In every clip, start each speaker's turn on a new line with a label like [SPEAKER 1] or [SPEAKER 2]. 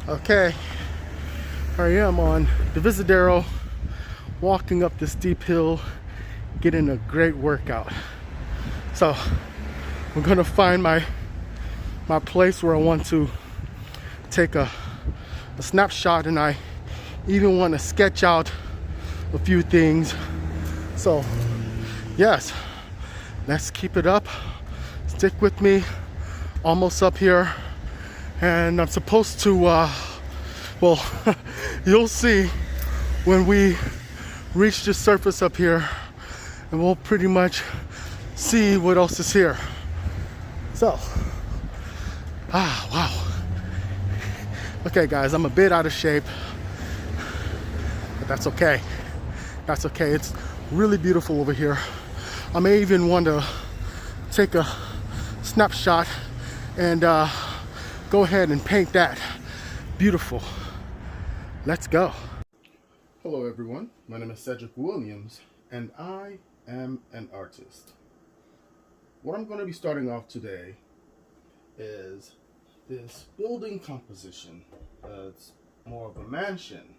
[SPEAKER 1] Okay, here I am on Divisadero, walking up this steep hill, getting a great workout. So I'm gonna find my place where I want to take a snapshot, and I even want to sketch out a few things. So yes, let's keep it up. Stick with me. Almost up here, and I'm supposed to well, you'll see when we reach the surface up here, and we'll pretty much see what else is here. So wow. Okay guys, I'm a bit out of shape, but that's okay. That's okay. It's really beautiful over here. I may even want to take a snapshot and go ahead and paint that. Beautiful. Let's go. Hello everyone, my name is Cedric Williams and I am an artist. What I'm going to be starting off today is this building composition. It's more of a mansion.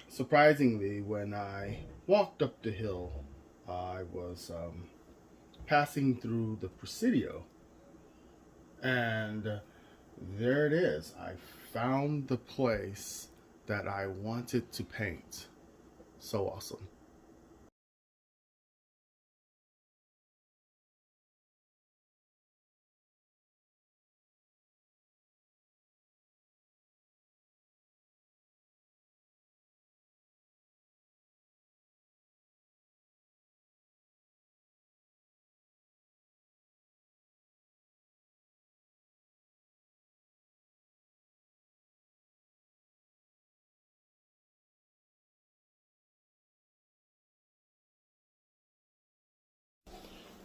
[SPEAKER 1] Surprisingly, when I walked up the hill, I was passing through the Presidio, and there it is. I found the place that I wanted to paint. So awesome.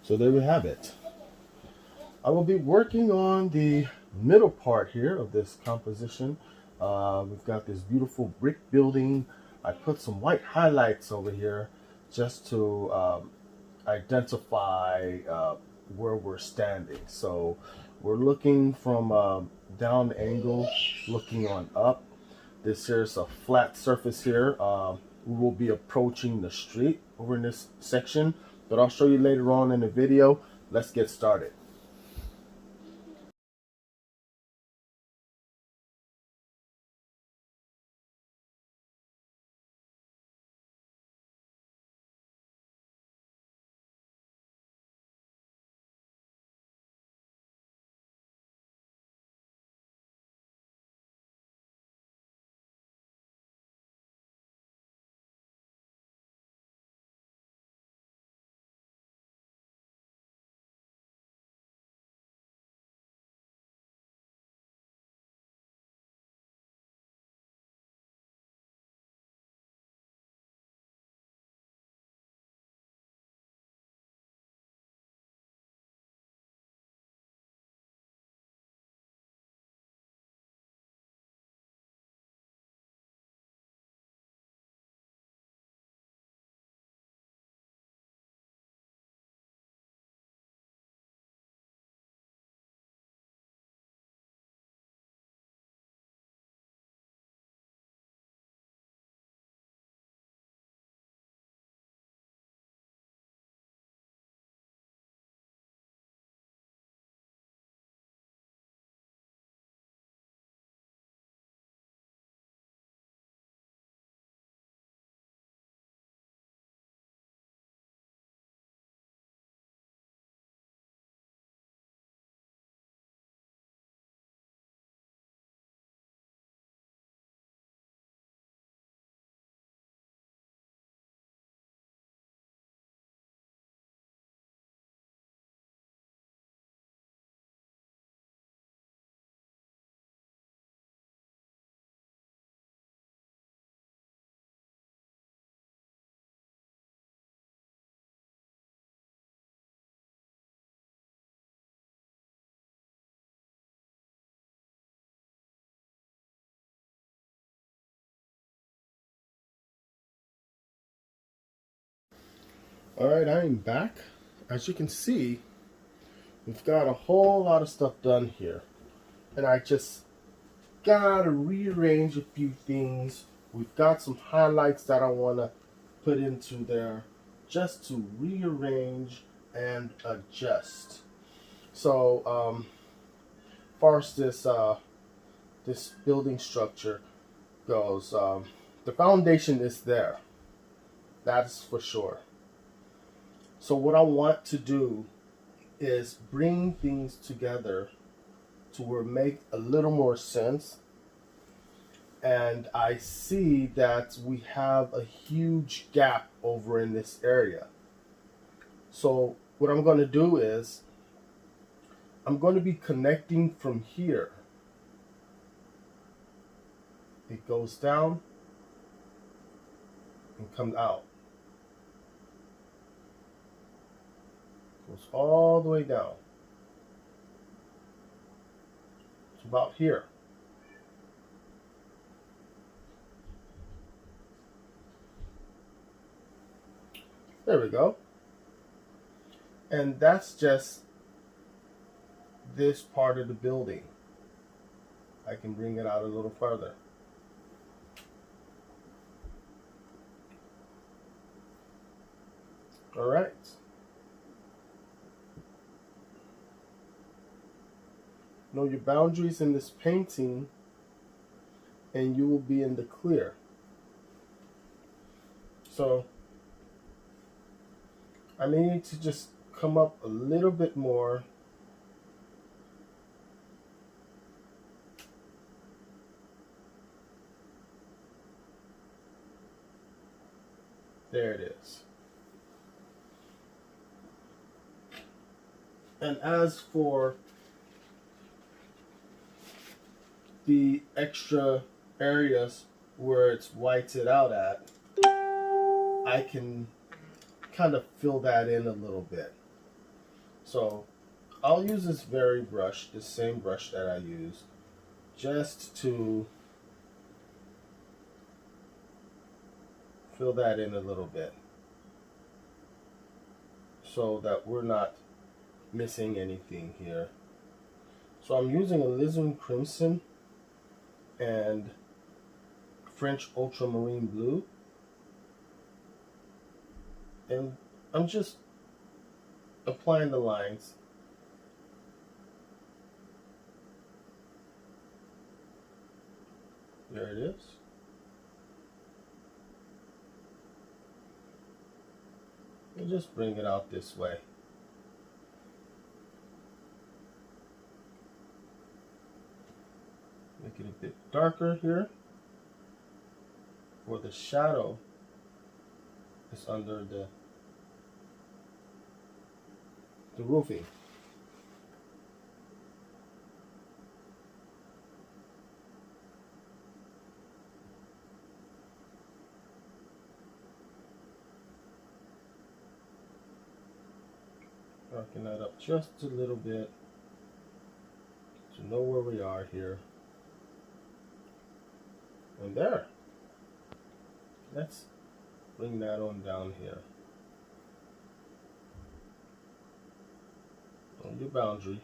[SPEAKER 1] So there we have it. I will be working on the middle part here of this composition. We've got this beautiful brick building. I put some white highlights over here just to identify where we're standing. So we're looking from down angle, looking on up. This here's a flat surface here. We will be approaching the street over in this section, but I'll show you later on in the video. Let's get started. All right, I am back. As you can see, we've got a whole lot of stuff done here, and I just gotta rearrange a few things. We've got some highlights that I want to put into there just to rearrange and adjust. So, as far as this building structure goes, the foundation is there. That's for sure. So what I want to do is bring things together to where it make a little more sense. And I see that we have a huge gap over in this area. So what I'm going to do is I'm going to be connecting from here. It goes down and comes out. Goes all the way down. It's about here. There we go. And that's just this part of the building. I can bring it out a little further. All right. Know your boundaries in this painting, and you will be in the clear. So I may need to just come up a little bit more. There it is. And as for the extra areas where it's whited out at, I can kind of fill that in a little bit. So I'll use this very brush, the same brush that I used, just to fill that in a little bit so that we're not missing anything here. So I'm using alizarin crimson and French ultramarine blue, and I'm just applying the lines. There it is. And just bring it out this way. Make it a bit darker here, where the shadow is under the roofing. Darken that up just a little bit to know where we are here. And there. Let's bring that on down here. On your boundary.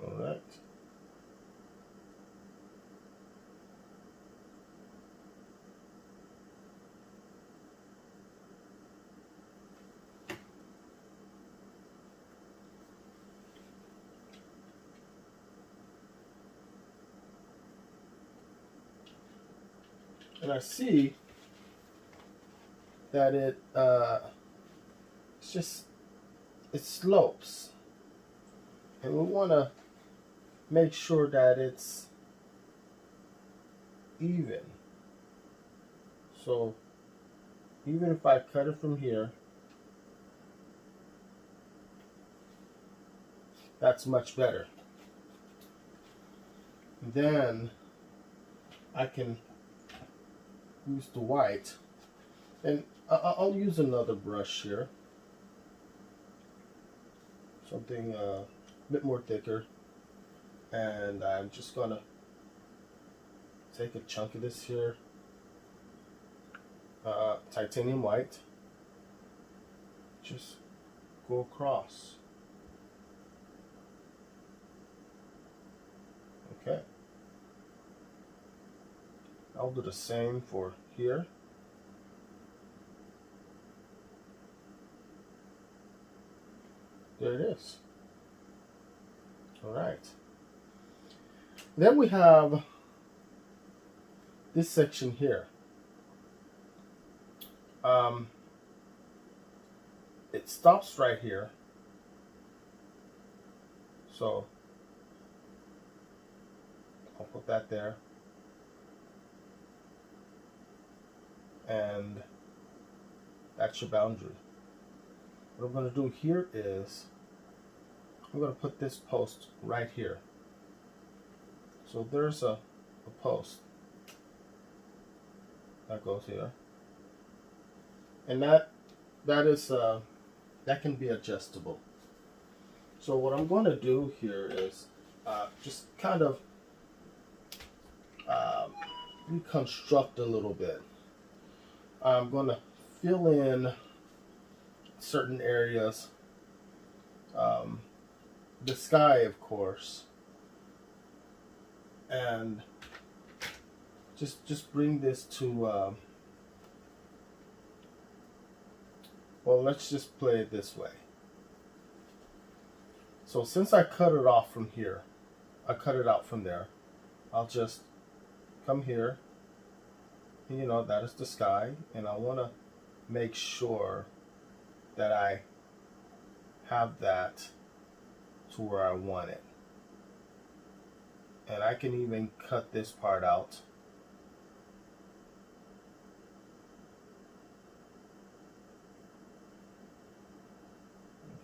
[SPEAKER 1] All right. And I see that it slopes, and we want to make sure that it's even. So even if I cut it from here, that's much better. Then I can use the white, and I'll use another brush here, something a bit more thicker, and I'm just gonna take a chunk of this here, titanium white. Just go across. Okay. I'll do the same for here. There it is. All right. Then we have this section here. It stops right here. So I'll put that there. And that's your boundary. What I'm going to do here is I'm going to put this post right here. So there's a post that goes here, and that can be adjustable. So what I'm going to do here is just kind of reconstruct a little bit. I'm going to fill in certain areas. The sky, of course, and just bring this to well, let's just play it this way. So since I cut it off from here, I cut it out from there, I'll just come here, and you know, that is the sky, and I want to make sure that I have that to where I want it. And I can even cut this part out.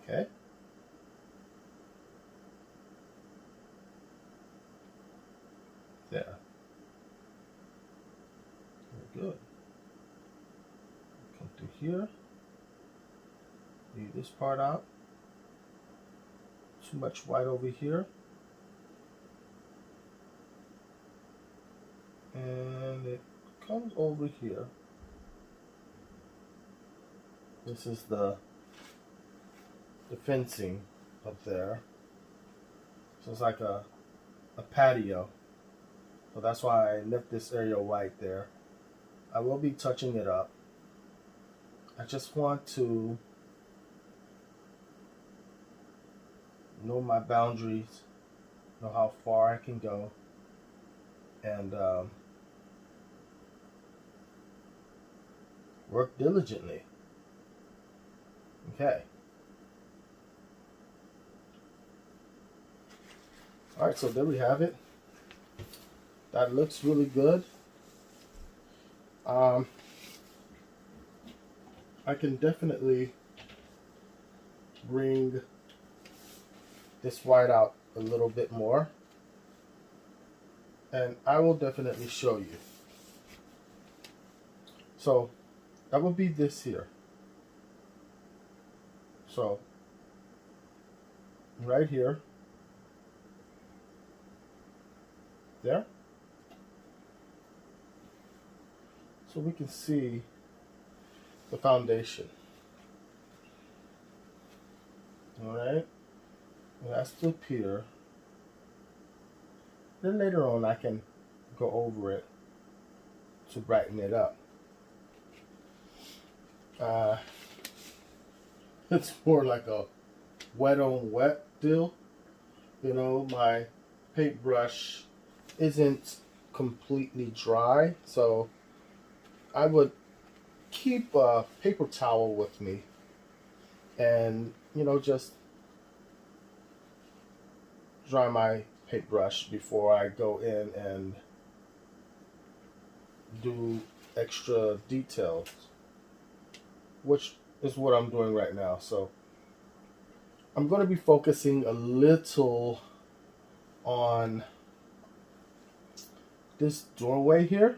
[SPEAKER 1] Okay. There. Very good. Come through here. Leave this part out. Too much white over here. And it comes over here. This is the fencing up there. So it's like a patio. So that's why I left this area white there. I will be touching it up. I just want to know my boundaries, know how far I can go, and work diligently. Okay. All right, so there we have it. That looks really good. I can definitely bring this white out a little bit more, and I will definitely show you. So that will be this here. So right here, there, so we can see the foundation. All right, and that's still here. Then later on I can go over it to brighten it up. It's more like a wet on wet deal. You know, my paintbrush isn't completely dry, so I would keep a paper towel with me and, you know, just dry my paintbrush before I go in and do extra details, which is what I'm doing right now. So I'm going to be focusing a little on this doorway here.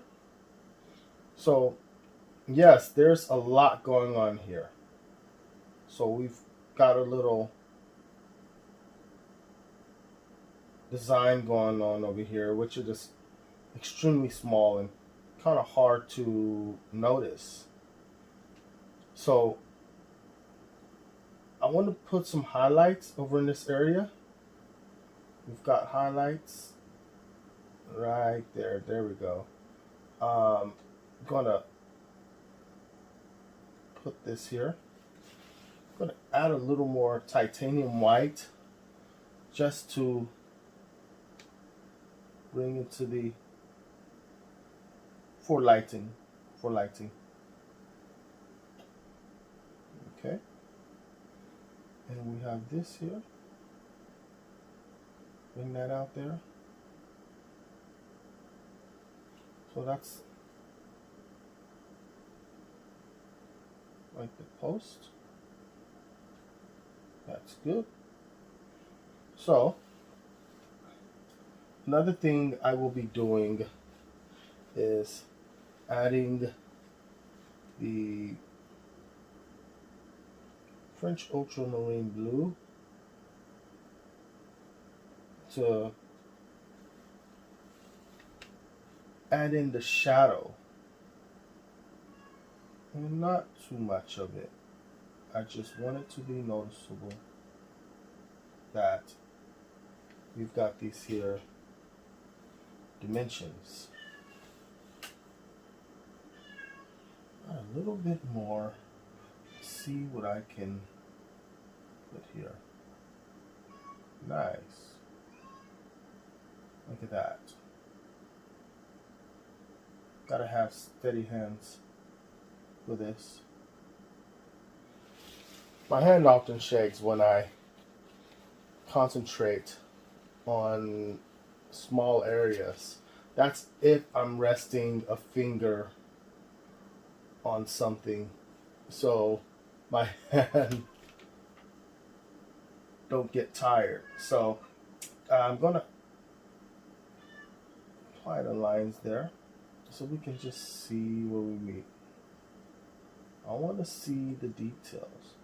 [SPEAKER 1] So yes, there's a lot going on here. So we've got a little design going on over here, which is just extremely small and kind of hard to notice. So I want to put some highlights over in this area. We've got highlights right there. There we go. I'm gonna put this here. I'm gonna add a little more titanium white just to bring it to the for lighting. Okay. And we have this here. Bring that out there. So that's like the post. That's good. So another thing I will be doing is adding the French ultramarine blue to add in the shadow, and not too much of it. I just want it to be noticeable that we've got these here dimensions. A little bit more. See what I can put here. Nice. Look at that. Gotta have steady hands for this. My hand often shakes when I concentrate on small areas. That's if I'm resting a finger on something, so my hand don't get tired. So I'm gonna apply the lines there so we can just see where we meet. I want to see the details.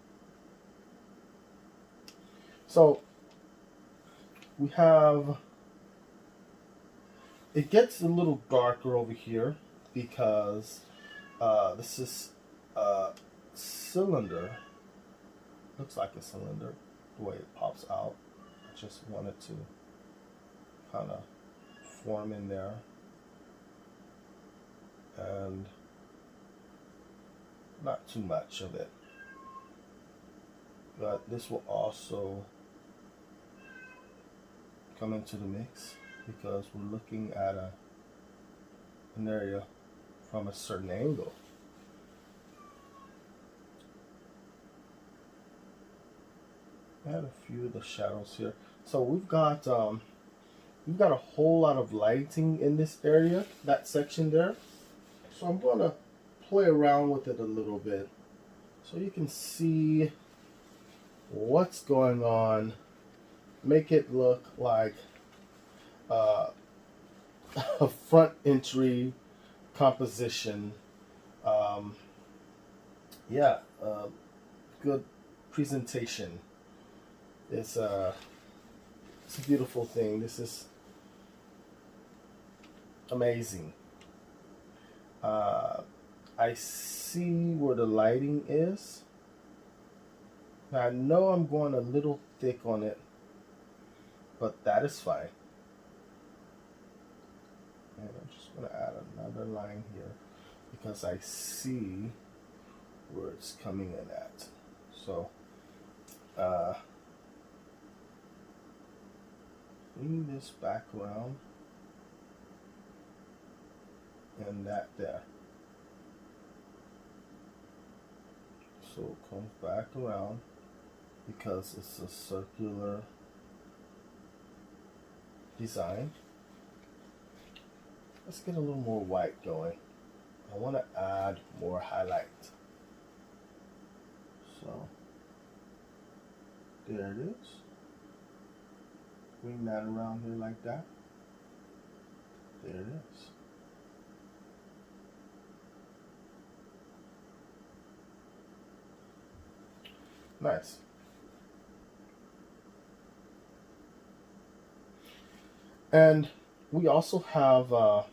[SPEAKER 1] So we have, it gets a little darker over here because this is a cylinder. Looks like a cylinder the way it pops out. I just wanted to kind of form in there, and not too much of it. But this will also come into the mix because we're looking at an area from a certain angle. Add a few of the shadows here. So we've got a whole lot of lighting in this area, that section there. So I'm gonna play around with it a little bit so you can see what's going on. Make it look like a front entry composition. Good presentation. It's a beautiful thing. This is amazing. I see where the lighting is. Now, I know I'm going a little thick on it, but that is fine. And I'm just going to add another line here because I see where it's coming in at. So, bring this back around and that there. So it comes back around because it's a circular design. Let's get a little more white going. I want to add more highlight. So there it is. Bring that around here like that. There it is. Nice. And we also have a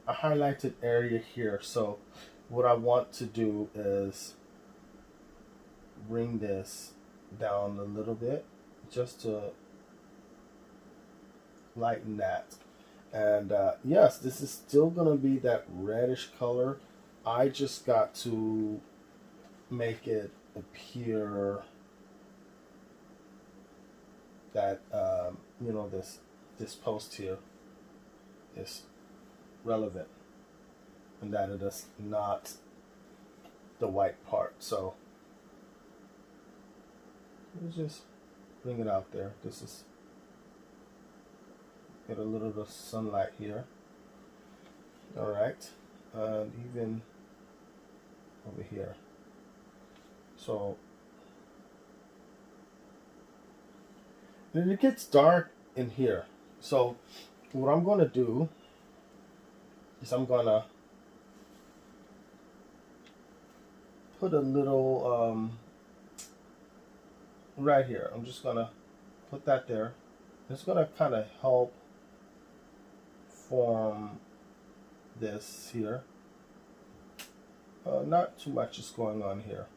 [SPEAKER 1] highlighted area here. So what I want to do is bring this down a little bit just to lighten that. And yes, this is still going to be that reddish color. I just got to make it appear that you know, this post here is relevant and that it is not the white part. So let's just bring it out there. This is, get a little bit of sunlight here. All right, and even over here. So then it gets dark in here. So what I'm going to do is I'm going to put a little right here. I'm just going to put that there. It's going to kind of help form this here. Not too much is going on here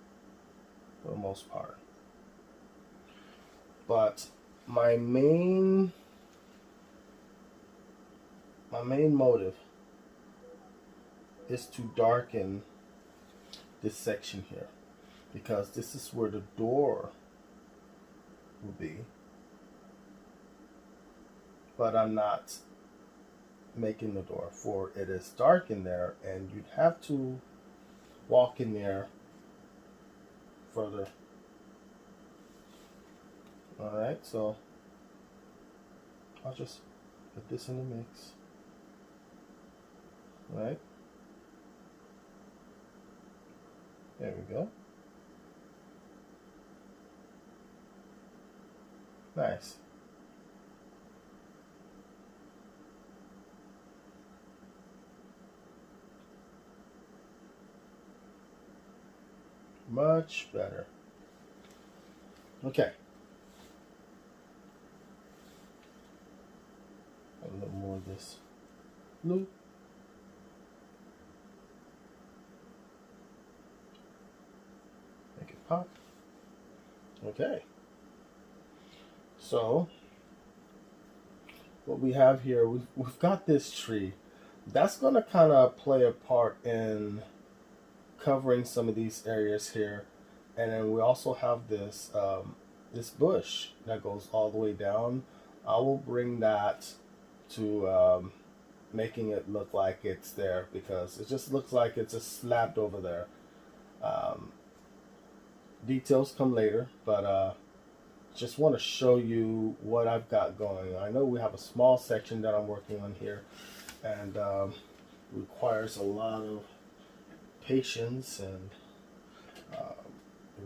[SPEAKER 1] for the most part. But my main motive is to darken this section here, because this is where the door will be. But I'm not making the door, for it is dark in there and you'd have to walk in there further. Alright, so I'll just put this in the mix. Right? There we go. Nice. Much better. Okay. A little more of this blue. Make it pop. Okay. So what we have here, we've got this tree. That's going to kind of play a part in covering some of these areas here, and then we also have this this bush that goes all the way down. I will bring that to making it look like it's there, because it just looks like it's just slapped over there. Details come later, but just want to show you what I've got going. I know we have a small section that I'm working on here, and requires a lot of patience and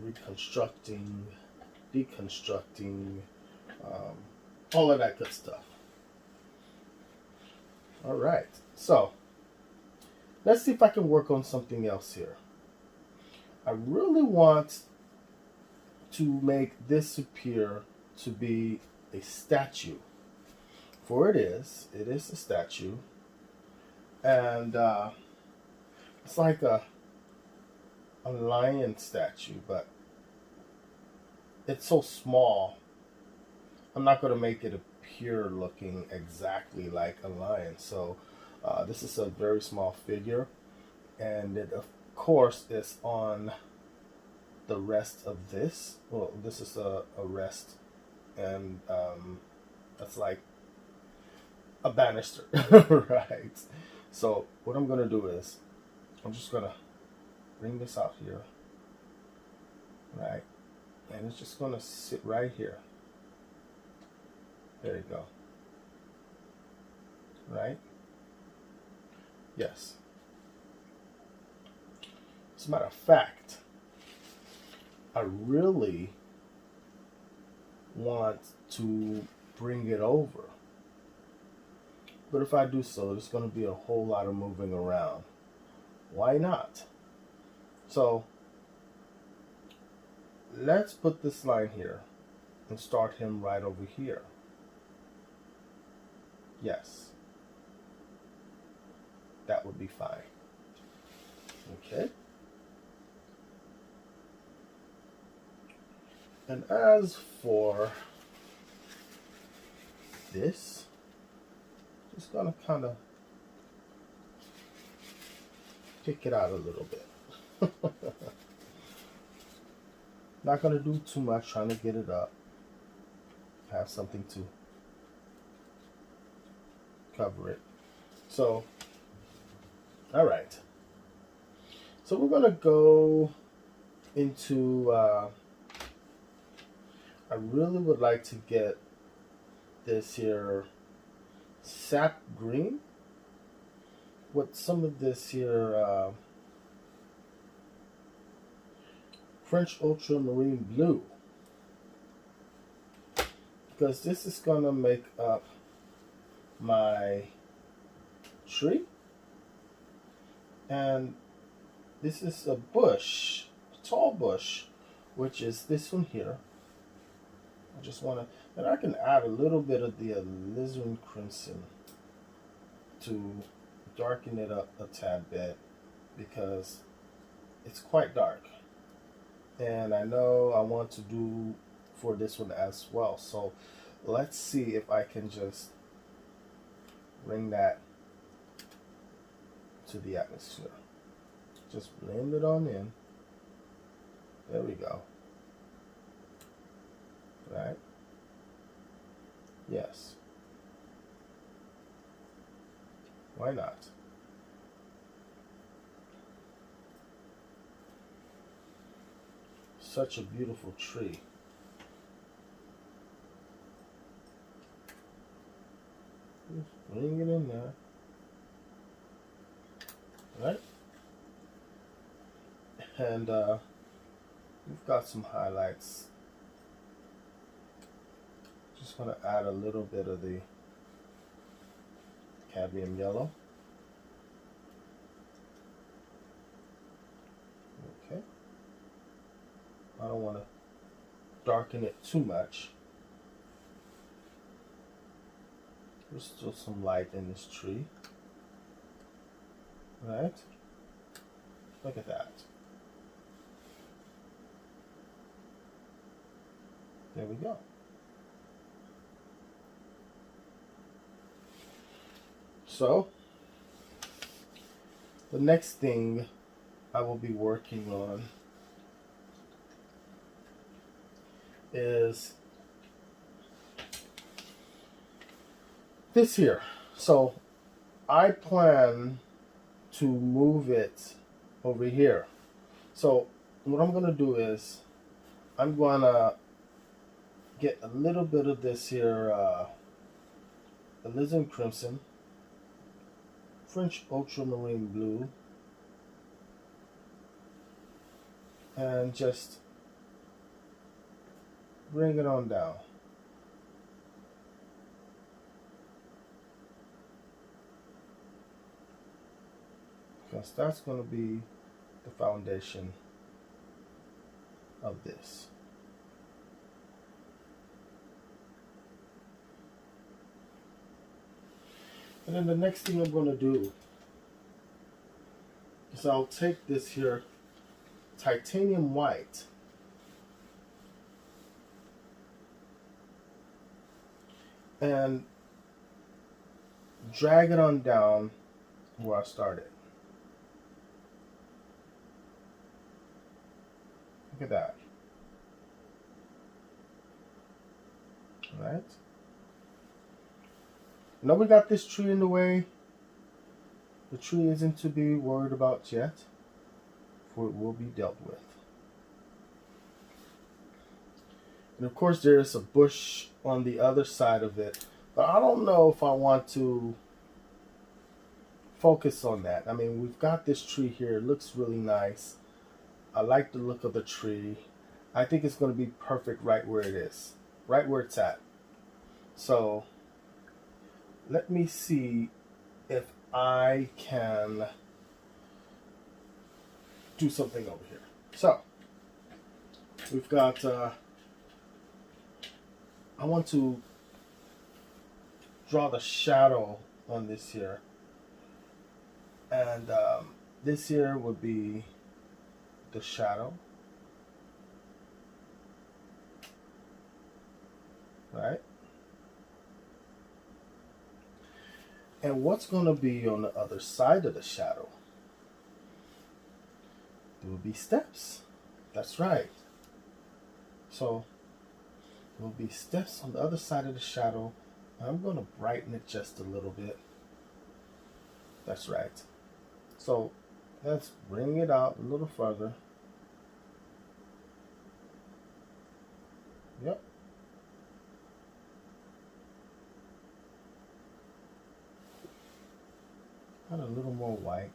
[SPEAKER 1] reconstructing, deconstructing, all of that good stuff. All right, so let's see if I can work on something else here. I really want to make this appear to be a statue, for it is a statue, and it's like a lion statue, but it's so small. I'm not going to make it appear looking exactly like a lion. So this is a very small figure, and it of course is on the rest of this. Well, this is a rest, and that's like a banister, right? So what I'm going to do is I'm just going to bring this out here, right? And it's just going to sit right here. There you go. Right? Yes. As a matter of fact, I really want to bring it over. But if I do so, there's going to be a whole lot of moving around. Why not? So let's put this line here and start him right over here. Yes, that would be fine. Okay. And as for this, just gonna kind of pick it out a little bit. Not gonna do too much, trying to get it up. Have something to cover it. So, all right. So we're gonna go into, I really would like to get this here sap green with some of this here French ultramarine blue, because this is gonna make up my tree. And this is a bush, a tall bush, which is this one here. I just want to, and I can add a little bit of the alizarin crimson to darken it up a tad bit, because it's quite dark. And I know I want to do for this one as well. So let's see if I can just bring that to the atmosphere. Just blend it on in. There we go. Right? Yes. Why not? Such a beautiful tree. Just bring it in there. Right? And we've got some highlights. Just going to add a little bit of the cadmium yellow. Okay. I don't want to darken it too much. There's still some light in this tree. Right? Look at that. There we go. So, the next thing I will be working on is this here. So, I plan to move it over here. So, what I'm going to do is I'm going to get a little bit of this here alizarin crimson, French ultramarine blue, and just bring it on down. Because that's going to be the foundation of this. And then the next thing I'm going to do is I'll take this here titanium white and drag it on down where I started. Look at that. All right. Now we got this tree in the way. The tree isn't to be worried about yet, for it will be dealt with. And of course there is a bush on the other side of it, but I don't know if I want to focus on that. I mean, we've got this tree here. It looks really nice. I like the look of the tree. I think it's going to be perfect right where it is, right where it's at. So let me see if I can do something over here. So we've got, I want to draw the shadow on this here. And this here would be the shadow, right? And what's going to be on the other side of the shadow? There will be steps. That's right. So there will be steps on the other side of the shadow. I'm going to brighten it just a little bit. That's right. So let's bring it out a little further. Yep. Add a little more white.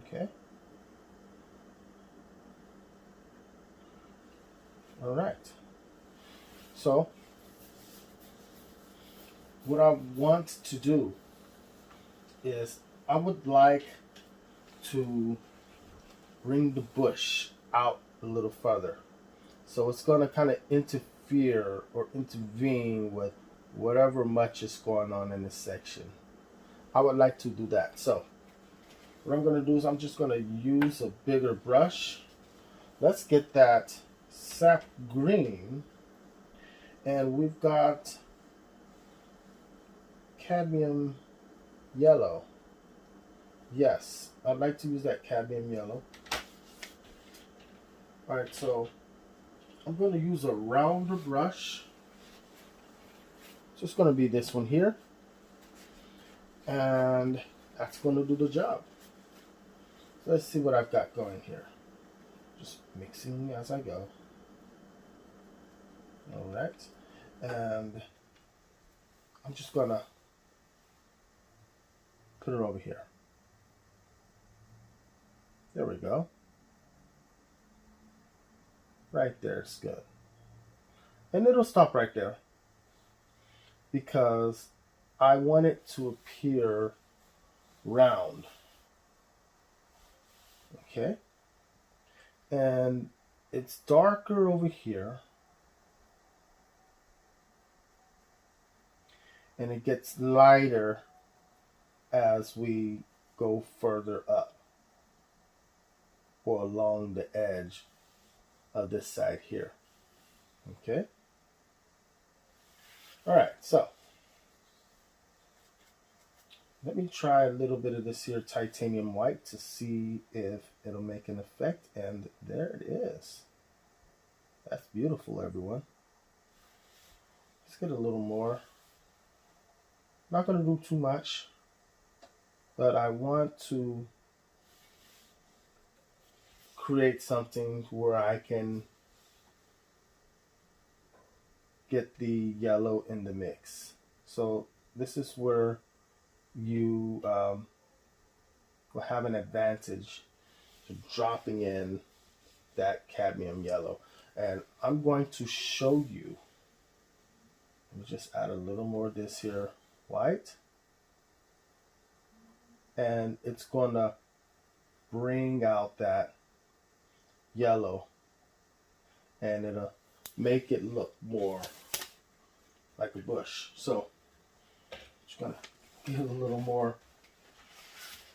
[SPEAKER 1] Okay. All right. So what I want to do is I would like to bring the bush out a little further. So it's going to kind of interfere or intervene with whatever much is going on in this section. I would like to do that. So what I'm going to do is I'm just going to use a bigger brush. Let's get that sap green. And we've got cadmium yellow. Yes, I'd like to use that cadmium yellow. All right, so I'm going to use a rounder brush. So it's going to be this one here. And that's going to do the job. So let's see what I've got going here. Just mixing as I go. All right. And I'm just going to put it over here. There we go. Right there, it's good. And it'll stop right there because I want it to appear round. Okay. And it's darker over here. And it gets lighter as we go further up or along the edge of this side here. Okay. All right, so let me try a little bit of this here titanium white to see if it'll make an effect. And there it is. That's beautiful, everyone. Let's get a little more. Not going to do too much, but I want to create something where I can get the yellow in the mix. So this is where you will have an advantage to dropping in that cadmium yellow. And I'm going to show you. Let me just add a little more of this here white. And it's going to bring out that yellow. And it'll make it look more like a bush. So just going to give a little more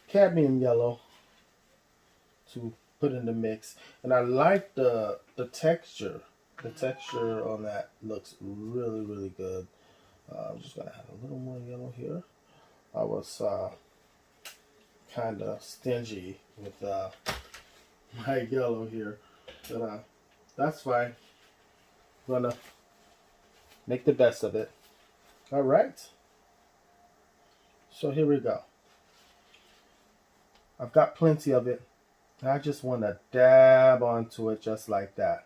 [SPEAKER 1] cadmium yellow to put in the mix. And I like the texture. The texture on that looks really, really good. I'm just going to add a little more yellow here. I was kind of stingy with my yellow here. But that's fine. I'm going to make the best of it. All right. So here we go. I've got plenty of it. I just want to dab onto it just like that.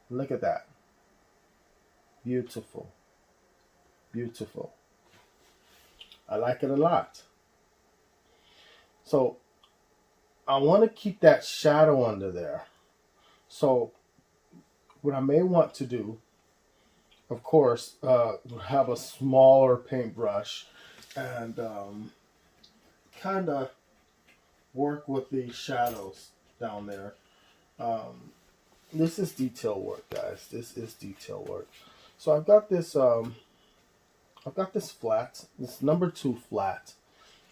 [SPEAKER 1] Look at that. Beautiful. Beautiful. I like it a lot. So I want to keep that shadow under there. So what I may want to do, of course, have a smaller paintbrush and kind of work with the shadows down there. This is detail work, guys. This is detail work. So I've got this flat, this number 2 flat,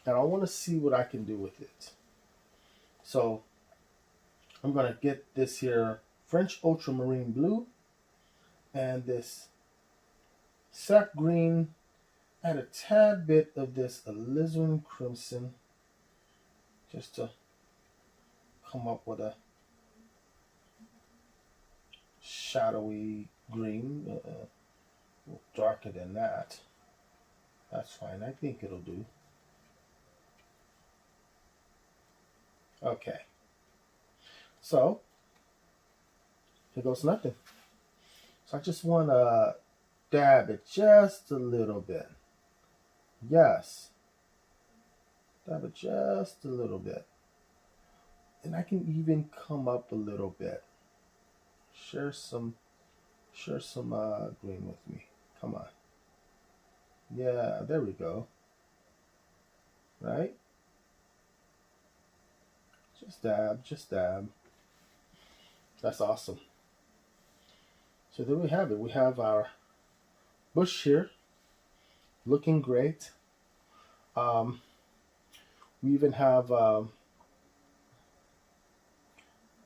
[SPEAKER 1] and I want to see what I can do with it. So I'm going to get this here French ultramarine blue and this sap green, add a tad bit of this alizarin crimson just to come up with a shadowy green, darker than that. That's fine. I think it'll do. Okay. So, here goes nothing. So I just want to dab it just a little bit. Yes. Dab it just a little bit. And I can even come up a little bit. Share some green with me. Come on. Yeah, there we go. Right? Just dab, just dab. That's awesome. So there we have it. We have our bush here, looking great. We even have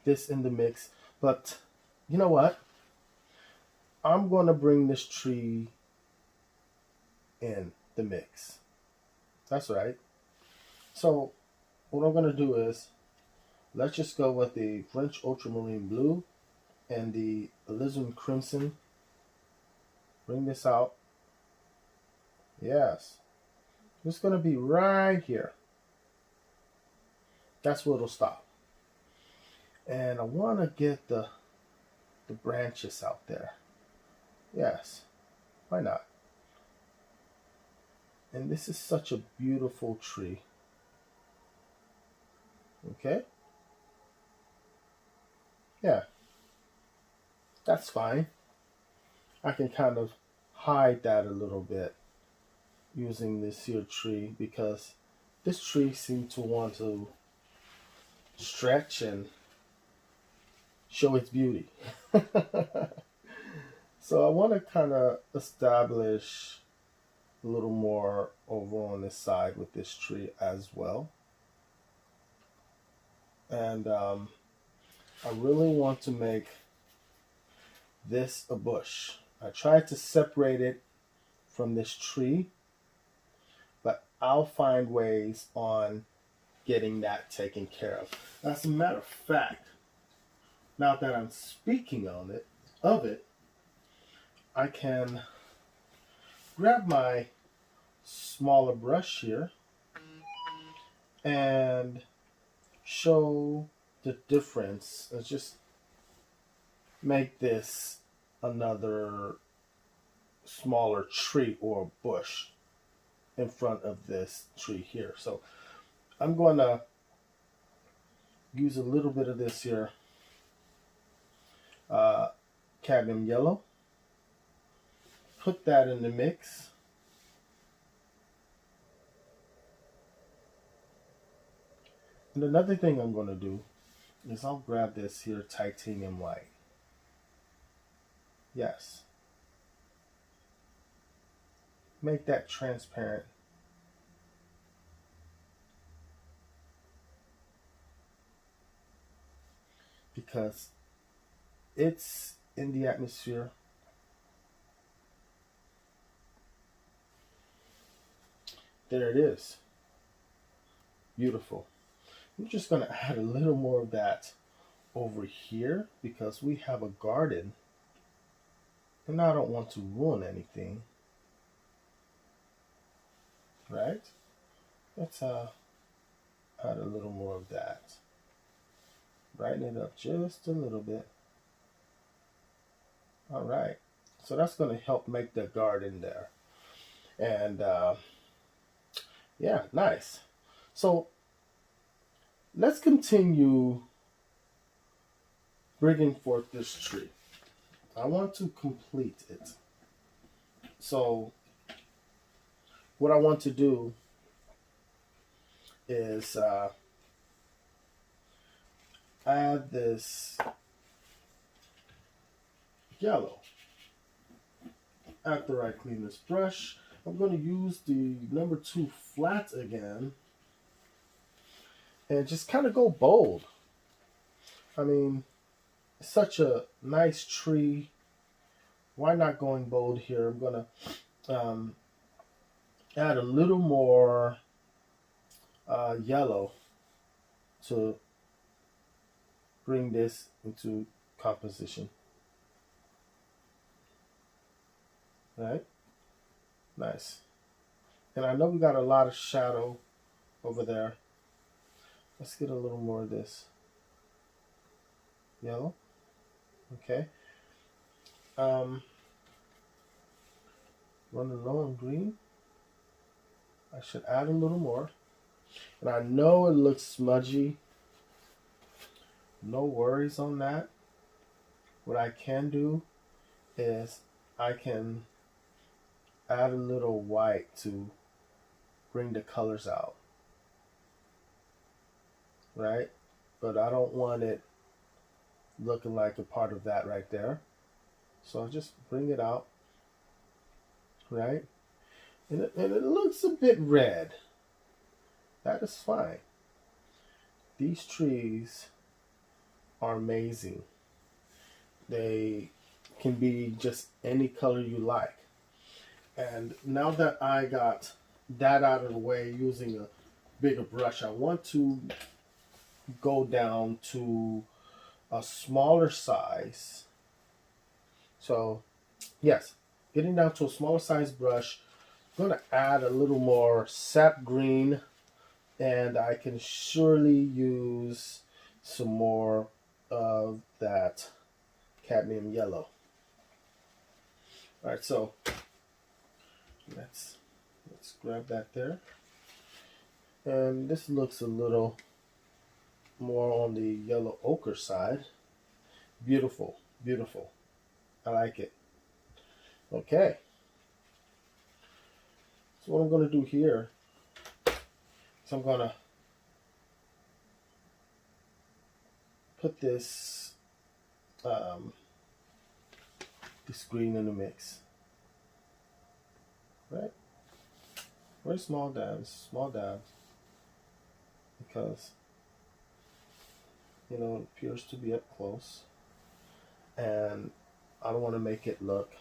[SPEAKER 1] this in the mix. But you know what? I'm going to bring this tree in the mix. That's right. So what I'm going to do is, let's just go with the French ultramarine blue and the alizarin crimson. Bring this out. Yes. It's going to be right here. That's where it'll stop. And I want to get the branches out there. Yes. Why not? And this is such a beautiful tree. Okay? Yeah. That's fine. I can kind of hide that a little bit using this here tree, because this tree seems to want to stretch and show its beauty. So I want to kind of establish a little more over on this side with this tree as well. And I really want to make this a bush. I tried to separate it from this tree, but I'll find ways on getting that taken care of. As a matter of fact, now that I'm speaking of it, I can grab my smaller brush here and show the difference. Let's just make this another smaller tree or bush in front of this tree here. So I'm going to use a little bit of this here cadmium yellow. Put that in the mix. And another thing I'm going to do is I'll grab this here titanium white. Yes. Make that transparent. Because it's in the atmosphere. There it is. Beautiful. I'm just going to add a little more of that over here because we have a garden and I don't want to ruin anything. Right? Let's add a little more of that. Brighten it up just a little bit. All right. So that's going to help make the garden there. And yeah, nice. So let's continue bringing forth this tree. I want to complete it. So what I want to do is add this yellow. after I clean this brush, I'm going to use the number 2 flat again and just kind of go bold. I mean, it's such a nice tree. Why not going bold here? I'm going to add a little more yellow to bring this into composition. Right? Nice. And I know we got a lot of shadow over there. Let's get a little more of this yellow. Okay. Running low on green. I should add a little more. And I know it looks smudgy. No worries on that. What I can do is I can add a little white to bring the colors out. Right? But I don't want it looking like a part of that right there. So I'll just bring it out. Right? And it looks a bit red. That is fine. These trees are amazing. They can be just any color you like. And now that I got that out of the way using a bigger brush, I want to go down to a smaller size. So yes, getting down to a smaller size brush. I'm going to add a little more sap green, and I can surely use some more of that cadmium yellow. All right, so let's grab that there. And this looks a little more on the yellow ochre side. Beautiful, beautiful. I like it. Okay. So what I'm going to do here is I'm going to put this green in the mix. Right? Very small dabs, because it appears to be up close, and I don't want to make it look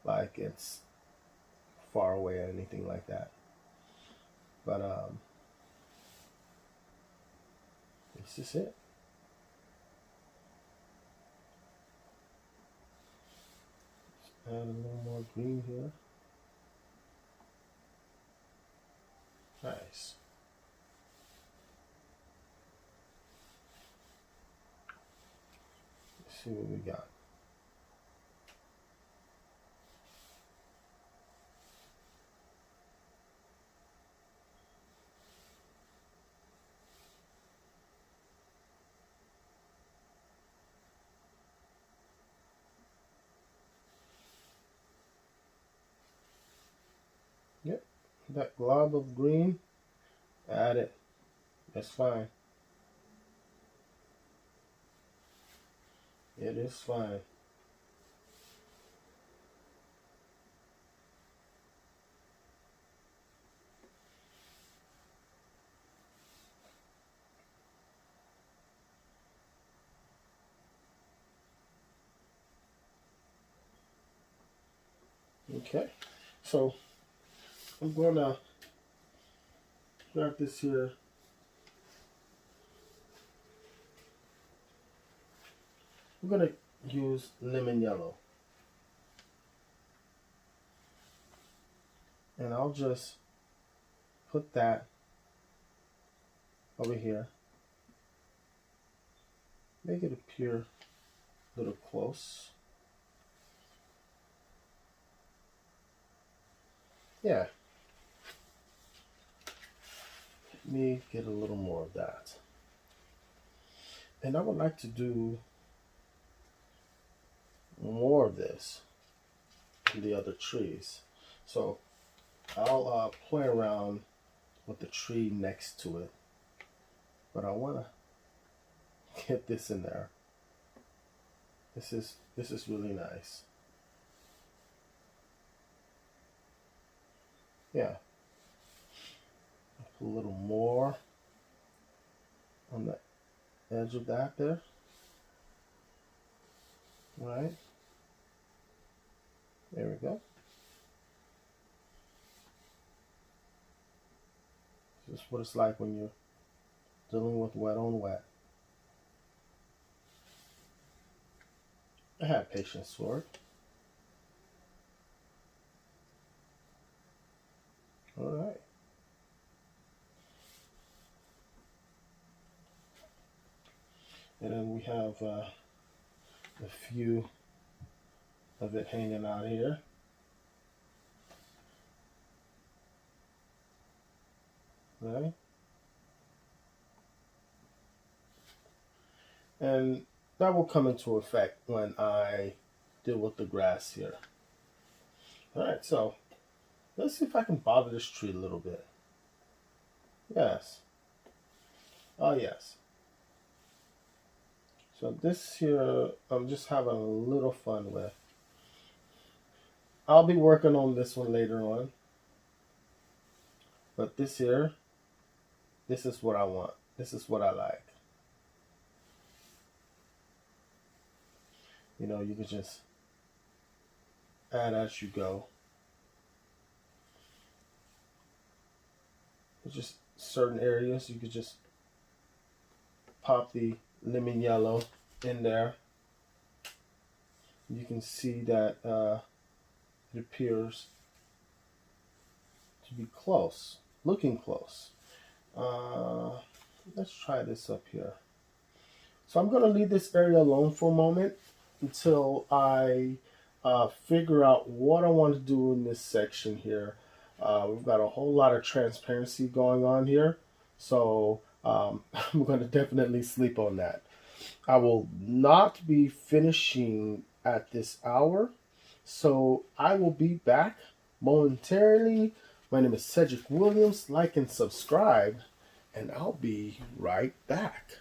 [SPEAKER 1] like it's far away or anything like that. But this is it. Add a little more green here. Nice. Let's see what we got. Yep, that glob of green, add it. That's fine. It is fine. Okay, so I'm gonna grab this here. I'm gonna use lemon yellow, and I'll just put that over here. Make it appear a little close. Yeah. Let me get a little more of that. And I would like to do more of this in the other trees. So I'll play around with the tree next to it. But I want to get this in there. This is really nice. Yeah. Put a little more on the edge of that there. Right. There we go. This is what it's like when you're dealing with wet on wet. I have patience for it. All right. And then we have a few of it hanging out here. Right? And that will come into effect when I deal with the grass here. All right, so let's see if I can bother this tree a little bit. Yes. Oh, yes. So this here, I'm just having a little fun with. I'll be working on this one later on. But this here, this is what I want. This is what I like. You know, you can just add as you go. There's just certain areas you could just pop the lemon yellow in there. You can see that it appears to be close, looking close. Let's try this up here. So I'm going to leave this area alone for a moment until I figure out what I want to do in this section here. We've got a whole lot of transparency going on here, so I'm going to definitely sleep on that. I will not be finishing at this hour, so I will be back momentarily. My name is Cedric Williams. Like and subscribe, and I'll be right back.